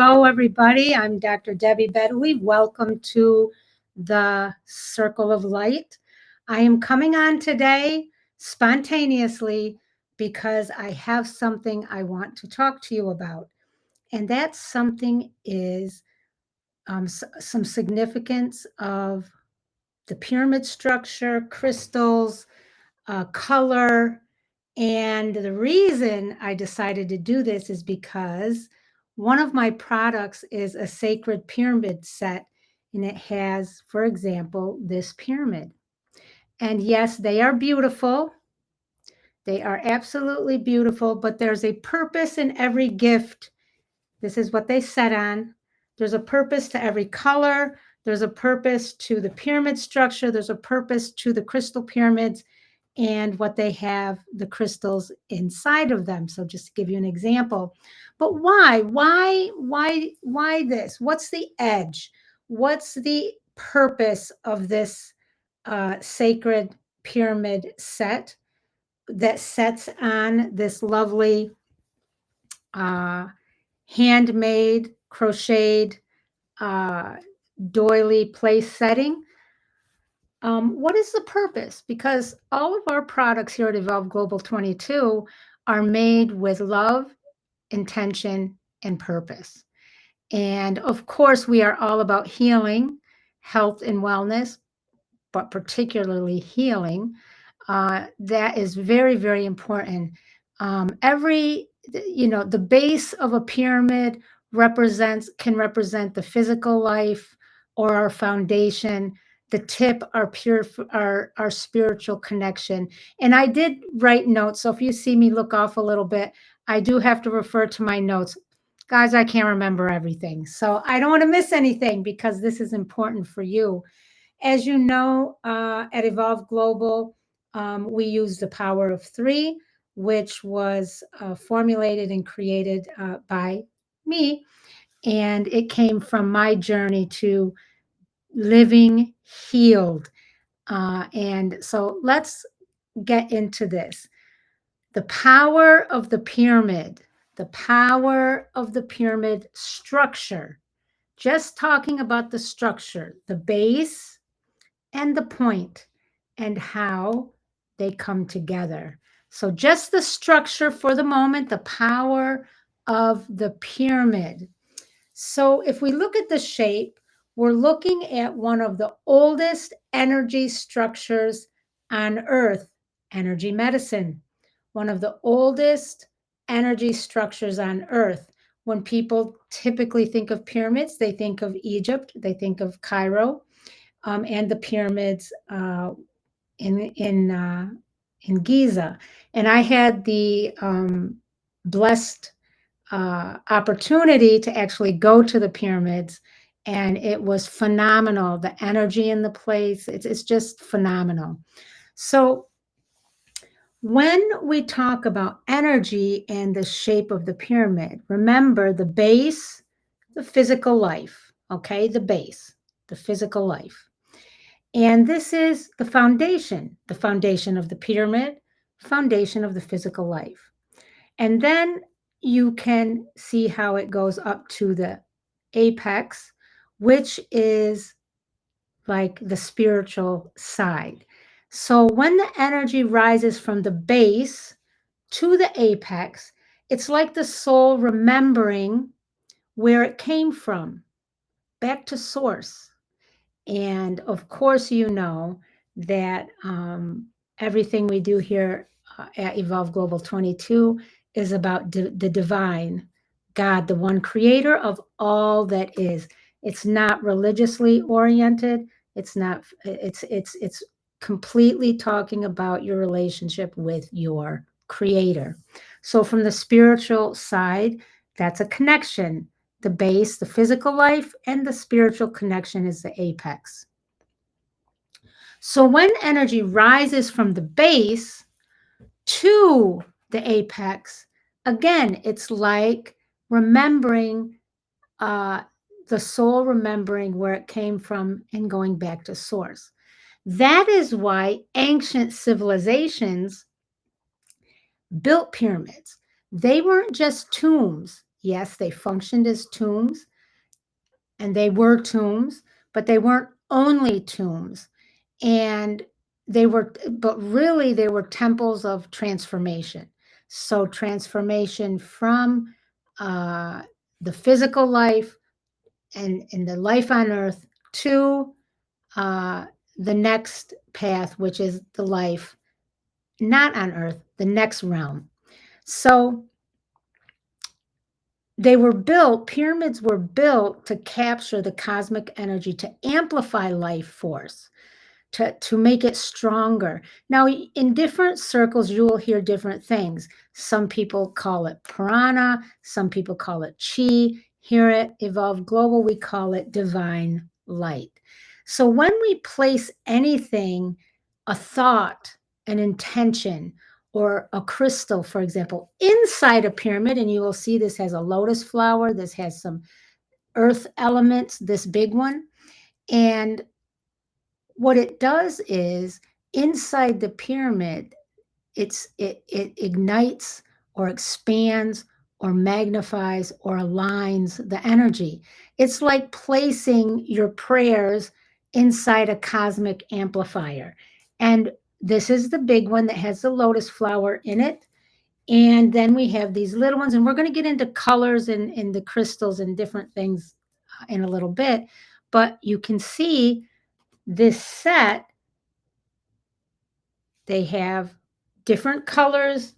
Hello, everybody. I'm Dr. Debbie Bedoui. Welcome to the Circle of Light. I am coming on today spontaneously because I have something I want to talk to you about. And that something is some significance of the pyramid structure, crystals, color. And the reason I decided to do this is because one of my products is a sacred pyramid set, and it has, for example, this pyramid. And yes, they are beautiful. They are absolutely beautiful, but there's a purpose in every gift. This is what they set on. There's a purpose to every color. There's a purpose to the pyramid structure. There's a purpose to the crystal pyramids and what they have, the crystals inside of them. So just to give you an example. But why this? What's the edge? What's the purpose of this sacred pyramid set that sets on this lovely handmade, crocheted doily place setting? What is the purpose? Because all of our products here at Evolve Global 22 are made with love, intention, and purpose. And of course, we are all about healing, health, and wellness, but particularly healing. That is very, very important. The base of a pyramid can represent the physical life or our foundation. The tip, our spiritual connection. And I did write notes. So if you see me look off a little bit, I do have to refer to my notes. Guys, I can't remember everything. So I don't want to miss anything because this is important for you. As you know, at Evolve Global, we use the power of 3, which was formulated and created by me. And it came from my journey to living healed. And so let's get into this. The power of the pyramid structure, just talking about the structure, the base and the point and how they come together. So just the structure for the moment, the power of the pyramid. So if we look at the shape, we're looking at one of the oldest energy structures on Earth, energy medicine, one of the oldest energy structures on Earth. When people typically think of pyramids, they think of Egypt, they think of Cairo, and the pyramids in Giza. And I had the blessed opportunity to actually go to the pyramids, and it was phenomenal. The energy in the place, it's just phenomenal. So when we talk about energy and the shape of the pyramid, remember the base, the physical life, okay? The base, the physical life. And this is the foundation of the pyramid, foundation of the physical life. And then you can see how it goes up to the apex, which is like the spiritual side. So when the energy rises from the base to the apex, it's like the soul remembering where it came from, back to source. And of course, you know that everything we do here at Evolve Global 22 is about the divine, God, the one creator of all that is. It's not religiously oriented. It's completely talking about your relationship with your creator. So from the spiritual side, that's a connection. The base, the physical life, and the spiritual connection is the apex. So when energy rises from the base to the apex, again, it's like remembering, the soul remembering where it came from and going back to source. That is why ancient civilizations built pyramids. They weren't just tombs. Yes, they functioned as tombs, and they were tombs, but they weren't only tombs. And but really they were temples of transformation. So transformation from uh, the physical life and the life on earth to uh, the next path, which is the life not on earth, the next realm. So pyramids were built to capture the cosmic energy, to amplify life force, to make it stronger. Now, in different circles, you will hear different things. Some people call it prana, some people call it chi. Here at Evolve Global, we call it divine light. So when we place anything, a thought, an intention, or a crystal, for example, inside a pyramid, and you will see this has a lotus flower, this has some earth elements, this big one. And what it does is inside the pyramid, it ignites or expands or magnifies or aligns the energy. It's like placing your prayers inside a cosmic amplifier. And this is the big one that has the lotus flower in it. And then we have these little ones, and we're going to get into colors and the crystals and different things in a little bit. But you can see this set, they have different colors,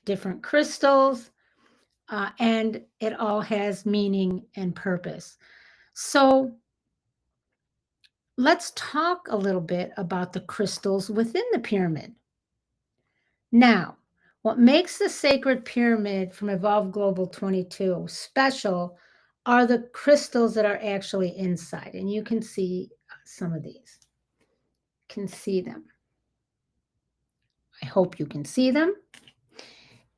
different crystals, and it all has meaning and purpose. So let's talk a little bit about the crystals within the pyramid. Now, what makes the Sacred Pyramid from Evolve Global 22 special are the crystals that are actually inside. And you can see some of these. You can see them. I hope you can see them.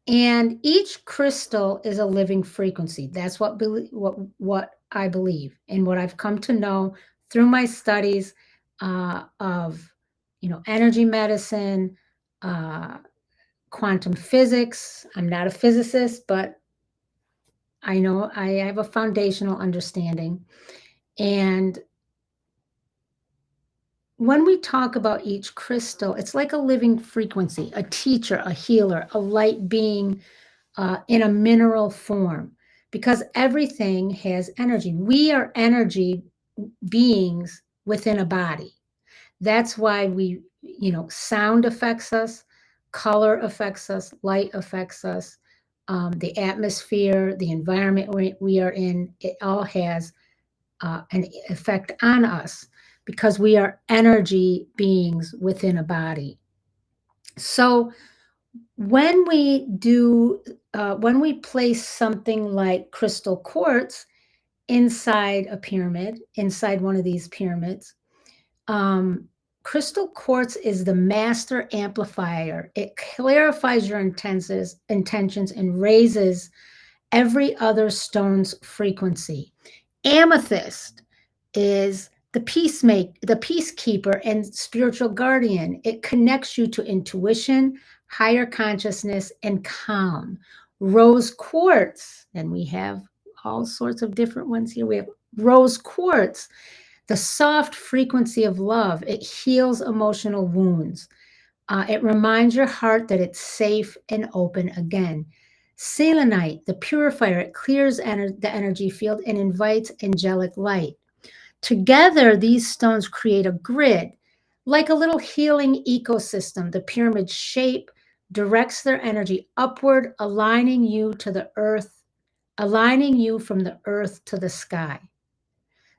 And each crystal is a living frequency. That's what I believe, and what I've come to know through my studies of energy medicine, quantum physics. I'm not a physicist, but I know I have a foundational understanding. And when we talk about each crystal, it's like a living frequency, a teacher, a healer, a light being in a mineral form, because everything has energy. We are energy beings within a body. That's why sound affects us, color affects us, light affects us, the atmosphere, the environment we are in, it all has an effect on us because we are energy beings within a body. So when we place something like crystal quartz inside a pyramid, inside one of these pyramids, crystal quartz is the master amplifier. It clarifies your intentions and raises every other stone's frequency. Amethyst is the peacekeeper and spiritual guardian. It connects you to intuition, higher consciousness, and calm. Rose quartz, and we have all sorts of different ones here. We have rose quartz, the soft frequency of love. It heals emotional wounds. It reminds your heart that it's safe and open again. Selenite, the purifier, it clears the energy field and invites angelic light. Together, these stones create a grid, like a little healing ecosystem. The pyramid shape directs their energy upward, aligning you to the earth, aligning you from the earth to the sky.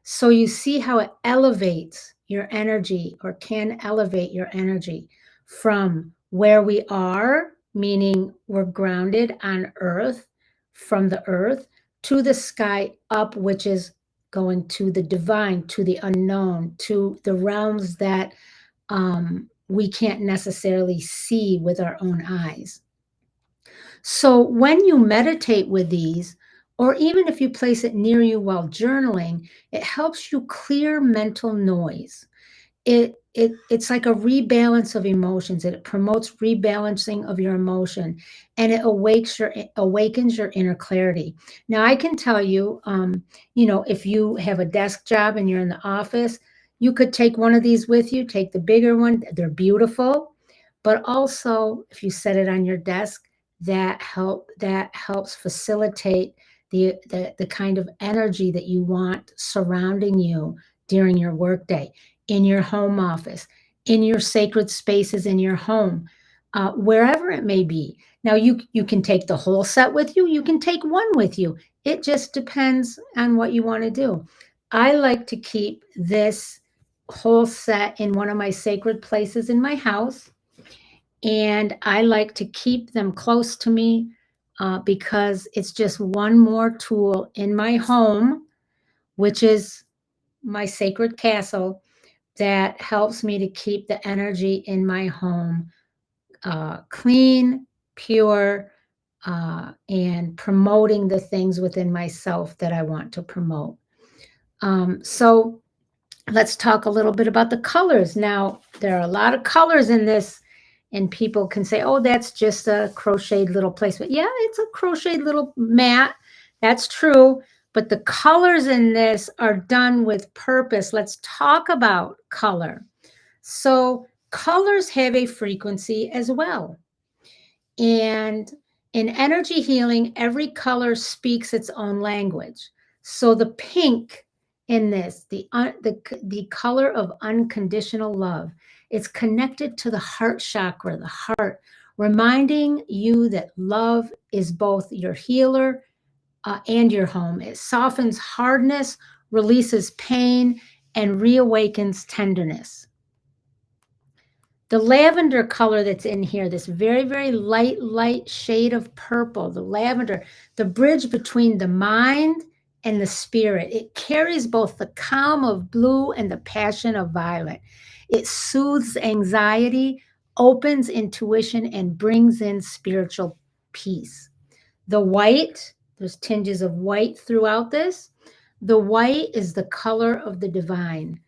So you see how it elevates your energy, or can elevate your energy from where we are, meaning we're grounded on earth, from the earth to the sky up, which is going to the divine, to the unknown, to the realms that we can't necessarily see with our own eyes. So when you meditate with these, or even if you place it near you while journaling, it helps you clear mental noise. it's like a rebalance of emotions. It promotes rebalancing of your emotion, and it awakens your inner clarity. Now, I can tell you, if you have a desk job and you're in the office, you could take one of these with you. Take the bigger one; they're beautiful. But also, if you set it on your desk, that helps facilitate the kind of energy that you want surrounding you during your workday, in your home office, in your sacred spaces in your home, wherever it may be. Now, you can take the whole set with you. You can take one with you. It just depends on what you want to do. I like to keep this whole set in one of my sacred places in my house, and I like to keep them close to me, because it's just one more tool in my home, which is my sacred castle, that helps me to keep the energy in my home clean, pure, and promoting the things within myself that I want to promote. So let's talk a little bit about the colors. Now, there are a lot of colors in this, and people can say, oh, that's just a crocheted little placement. Yeah, it's a crocheted little mat. That's true. But the colors in this are done with purpose. Let's talk about color. So colors have a frequency as well. And in energy healing, every color speaks its own language. So the pink in this, the color of unconditional love, it's connected to the heart chakra, the heart, reminding you that love is both your healer and your home. It softens hardness, releases pain, and reawakens tenderness. The lavender color that's in here, this very, very light shade of purple, the lavender, the bridge between the mind and the spirit. It carries both the calm of blue and the passion of violet. It soothes anxiety, opens intuition, and brings in spiritual peace. The white, there's tinges of white throughout this. The white is the color of the divine,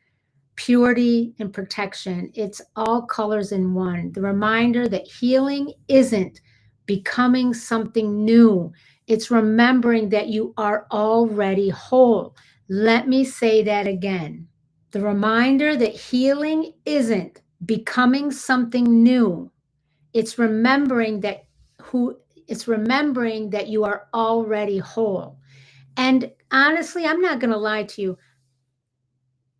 purity and protection. It's all colors in one. The reminder that healing isn't becoming something new, it's remembering that you are already whole. Let me say that again. The reminder that healing isn't becoming something new. It's remembering that you are already whole. And honestly, I'm not going to lie to you,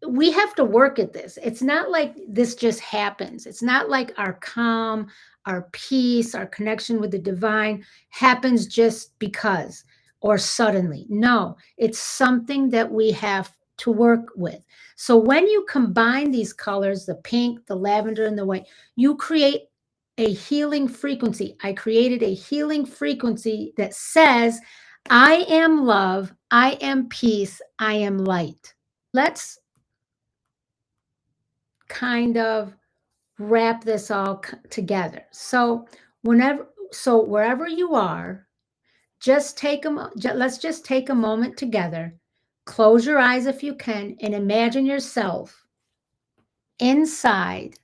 we have to work at this. It's not like this just happens. It's not like our calm, our peace, our connection with the divine happens just because or suddenly. No, it's something that we have to work with. So when you combine these colors, the pink, the lavender, and the white, you create a healing frequency. I created a healing frequency that says, I am love, I am peace, I am light. Let's kind of wrap this all together. So wherever you are, let's just take a moment together. Close your eyes if you can and imagine yourself inside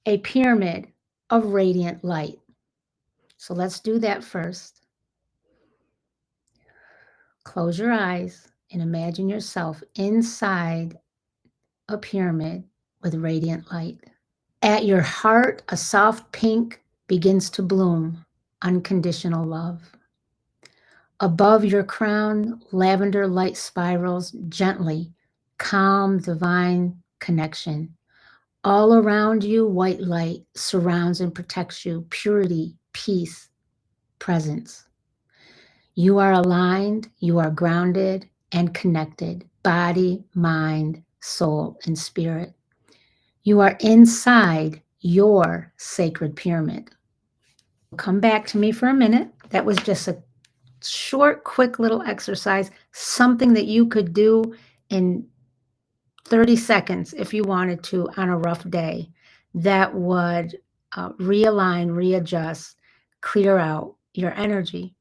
a pyramid of radiant light. So let's do that first. Close your eyes and imagine yourself inside a pyramid with radiant light. At your heart, a soft pink begins to bloom, unconditional love. Above your crown, lavender light spirals gently, calm, divine connection. All around you, white light surrounds and protects you, purity, peace, presence. You are aligned, you are grounded and connected, body, mind, soul, and spirit. You are inside your sacred pyramid. Come back to me for a minute. That was just a short, quick little exercise, something that you could do in 30 seconds if you wanted to on a rough day, that would realign, readjust, clear out your energy,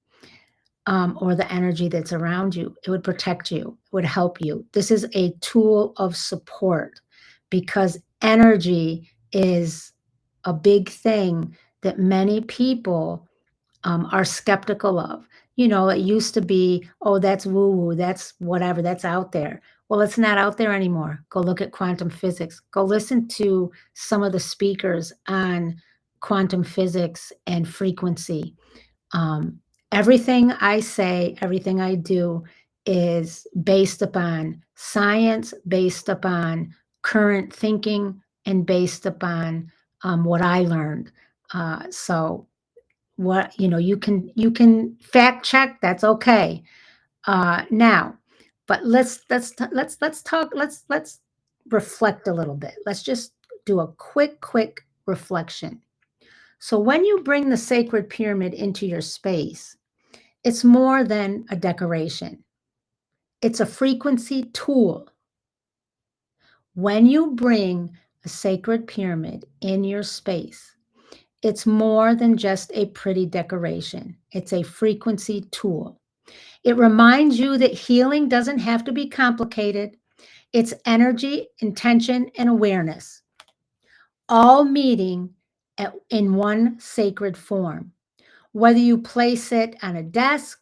or the energy that's around you. It would protect you, it would help you. This is a tool of support because energy is a big thing that many people are skeptical of. You know, it used to be, oh, that's woo woo, that's whatever, that's out there. Well, it's not out there anymore. Go look at quantum physics. Go listen to some of the speakers on quantum physics and frequency. Um, Everything I say, everything I do is based upon science, based upon current thinking, and based upon what I learned. So what, you can fact check, that's okay. Now, but let's talk, let's reflect a little bit. Let's just do a quick reflection. So when you bring the sacred pyramid into your space, it's more than a decoration. It's a frequency tool. When you bring a sacred pyramid in your space, it's more than just a pretty decoration. It's a frequency tool. It reminds you that healing doesn't have to be complicated. It's energy, intention, and awareness, all meeting in one sacred form. Whether you place it on a desk,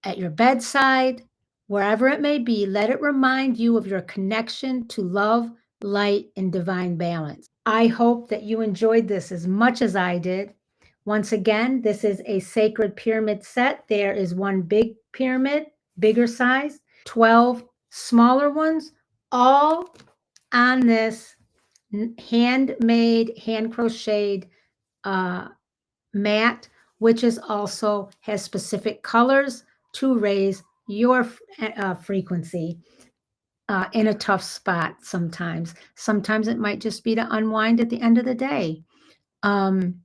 at your bedside, wherever it may be, let it remind you of your connection to love, light, and divine balance. I hope that you enjoyed this as much as I did. Once again, this is a sacred pyramid set. There is one big pyramid, bigger size, 12 smaller ones, all on this handmade, hand crocheted mat, which is also has specific colors to raise your frequency in a tough spot sometimes. Sometimes it might just be to unwind at the end of the day. Um,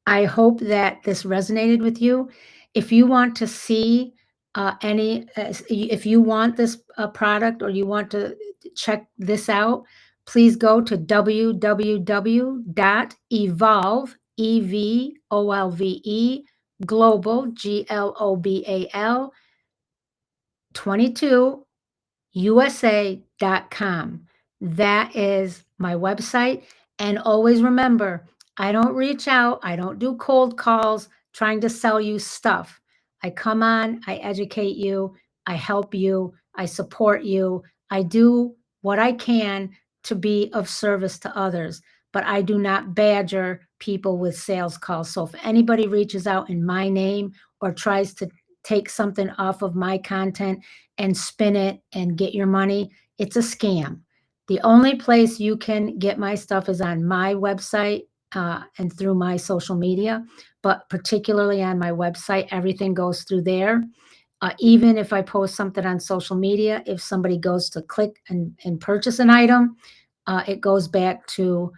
I hope that this resonated with you. If you want to see if you want this product or you want to check this out, please go to www.evolve, EVOLVE, global, GLOBAL, 22 USA.com. That is my website. And always remember, I don't reach out, I don't do cold calls trying to sell you stuff. I come on, I educate you, I help you, I support you, I do what I can to be of service to others, but I do not badger people with sales calls. So if anybody reaches out in my name or tries to take something off of my content and spin it and get your money, it's a scam. The only place you can get my stuff is on my website and through my social media, but particularly on my website, everything goes through there. Even if I post something on social media, if somebody goes to click and purchase an item, it goes back to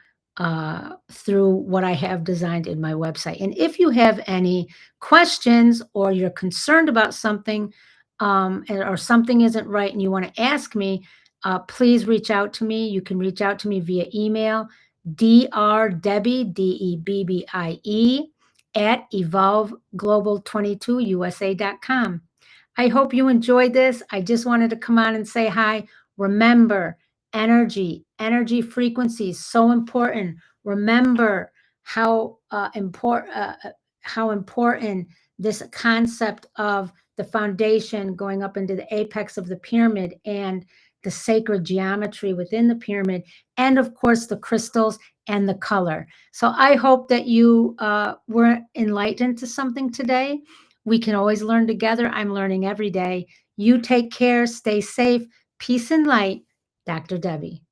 through what I have designed in my website. And if you have any questions or you're concerned about something or something isn't right and you want to ask me, please reach out to me. You can reach out to me via email, drdebbie, DEBBIE, at evolveglobal22usa.com. I hope you enjoyed this. I just wanted to come on and say hi. Remember, energy frequency is so important. Remember how important this concept of the foundation going up into the apex of the pyramid and the sacred geometry within the pyramid, and of course the crystals and the color. So I hope that you were enlightened to something today. We can always learn together. I'm learning every day. You take care, stay safe, peace and light. Dr. Debbie.